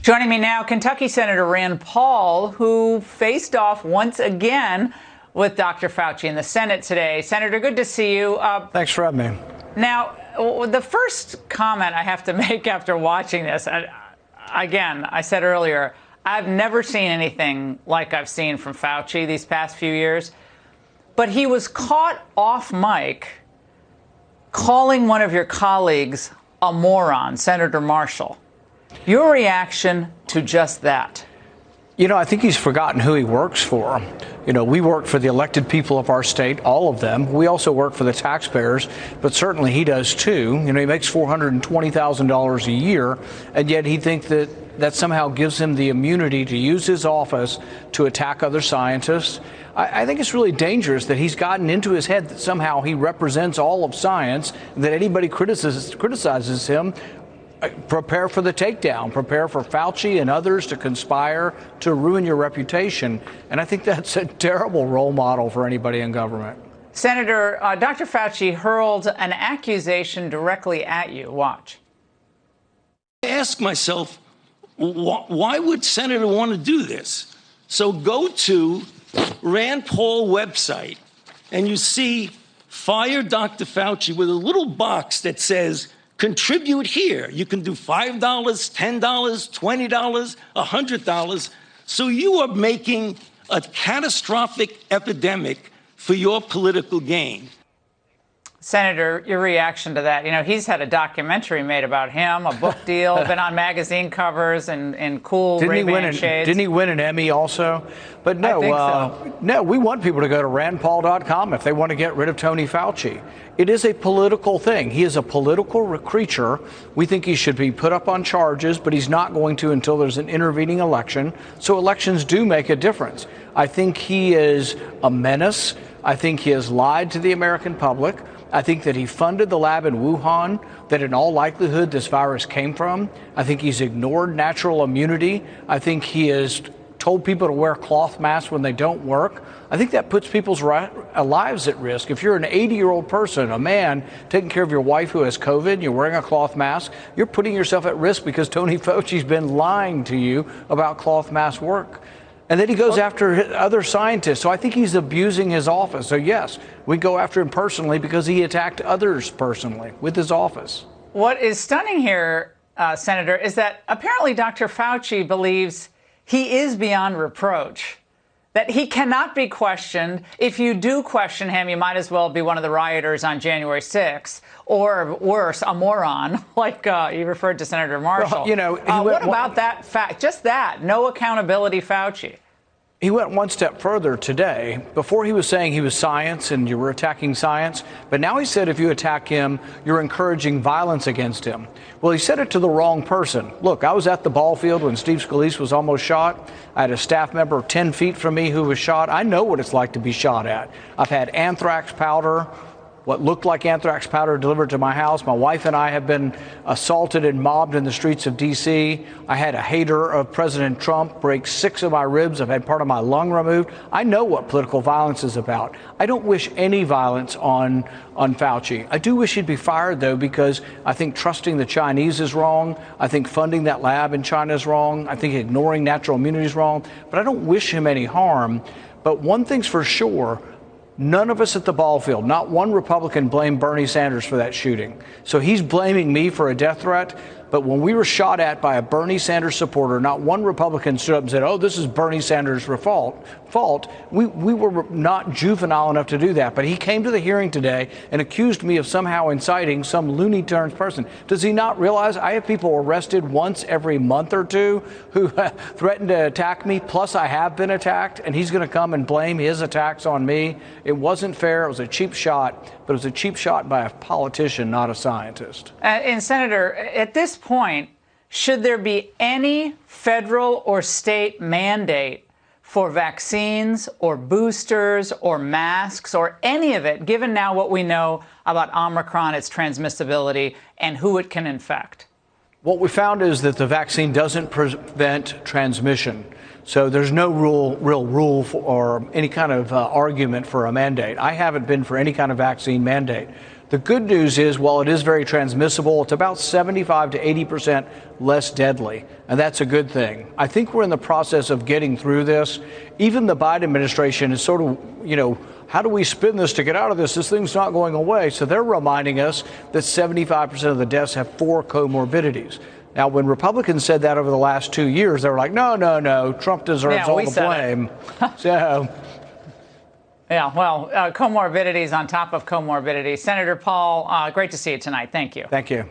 Joining me now, Kentucky Senator Rand Paul, who faced off once again with Dr. Fauci in the Senate today. Senator, good to see you. Thanks for having me. Now, the first comment I have to make after watching this, again, I said earlier, I've never seen anything like I've seen from Fauci these past few years. But he was caught off mic calling one of your colleagues a moron, Senator Marshall. Your reaction to just that? You know, I think he's forgotten who he works for. You know, we work for the elected people of our state, all of them. We also work for the taxpayers, but certainly he does too. You know, he makes $420,000 a year, and yet he thinks that somehow gives him the immunity to use his office to attack other scientists. I think it's really dangerous that he's gotten into his head that somehow he represents all of science, and that anybody criticizes him. Prepare for the takedown. Prepare for Fauci and others to conspire to ruin your reputation. And I think that's a terrible role model for anybody in government. Senator, Dr. Fauci hurled an accusation directly at you. Watch. I ask myself, why would Senator want to do this? So go to Rand Paul website and you see fire Dr. Fauci with a little box that says contribute here. You can do $5, $10, $20, $100. So you are making a catastrophic epidemic for your political gain. Senator, your reaction to that? You know, he's had a documentary made about him, a book deal, been on magazine covers and cool Ray-Ban shades. Didn't he win an Emmy also? But no, I think so. No, we want people to go to randpaul.com if they want to get rid of Tony Fauci. It is a political thing. He is a political creature. We think he should be put up on charges, but he's not going to until there's an intervening election. So elections do make a difference. I think he is a menace. I think he has lied to the American public. I think that he funded the lab in Wuhan that in all likelihood this virus came from. I think he's ignored natural immunity. I think he has told people to wear cloth masks when they don't work. I think that puts people's lives at risk. If you're an 80-year-old person, a man, taking care of your wife who has COVID, and you're wearing a cloth mask, you're putting yourself at risk because Tony Fauci's been lying to you about cloth mask work. And then he goes after other scientists. So I think he's abusing his office. So, yes, we go after him personally because he attacked others personally with his office. What is stunning here, Senator, is that apparently Dr. Fauci believes he is beyond reproach, that he cannot be questioned. If you do question him, you might as well be one of the rioters on January 6th, or worse, a moron, like you referred to Senator Marshall. Well, you know, what about that fact? Just that, no accountability, Fauci. He went one step further today. Before he was saying he was science and you were attacking science, but now he said if you attack him, you're encouraging violence against him. Well, he said it to the wrong person. Look, I was at the ball field when Steve Scalise was almost shot. I had a staff member 10 feet from me who was shot. I know what it's like to be shot at. I've had anthrax powder, what looked like anthrax powder delivered to my house. My wife and I have been assaulted and mobbed in the streets of D.C. I had a hater of President Trump break 6 of my ribs. I've had part of my lung removed. I know what political violence is about. I don't wish any violence on Fauci. I do wish he'd be fired, though, because I think trusting the Chinese is wrong. I think funding that lab in China is wrong. I think ignoring natural immunity is wrong. But I don't wish him any harm. But one thing's for sure. None of us at the ball field, not one Republican, blamed Bernie Sanders for that shooting. So he's blaming me for a death threat. But when we were shot at by a Bernie Sanders supporter, not one Republican stood up and said, oh, this is Bernie Sanders' fault. We were not juvenile enough to do that. But he came to the hearing today and accused me of somehow inciting some Looney Tunes person. Does he not realize I have people arrested once every month or two who threatened to attack me? Plus, I have been attacked, and he's going to come and blame his attacks on me. It wasn't fair. It was a cheap shot, but it was a cheap shot by a politician, not a scientist. And Senator, at this point, should there be any federal or state mandate for vaccines or boosters or masks or any of it, given now what we know about Omicron, its transmissibility, and who it can infect? What we found is that the vaccine doesn't prevent transmission. So there's no real rule or any kind of argument for a mandate. I haven't been for any kind of vaccine mandate. The good news is, while it is very transmissible, it's about 75 to 80% less deadly, and that's a good thing. I think we're in the process of getting through this. Even the Biden administration is sort of, how do we spin this to get out of this? This thing's not going away. So they're reminding us that 75% of the deaths have 4 comorbidities. Now, when Republicans said that over the last 2 years, they were like, no, Trump deserves all the blame. So. Yeah, well, comorbidities on top of comorbidities. Senator Paul, great to see you tonight. Thank you. Thank you.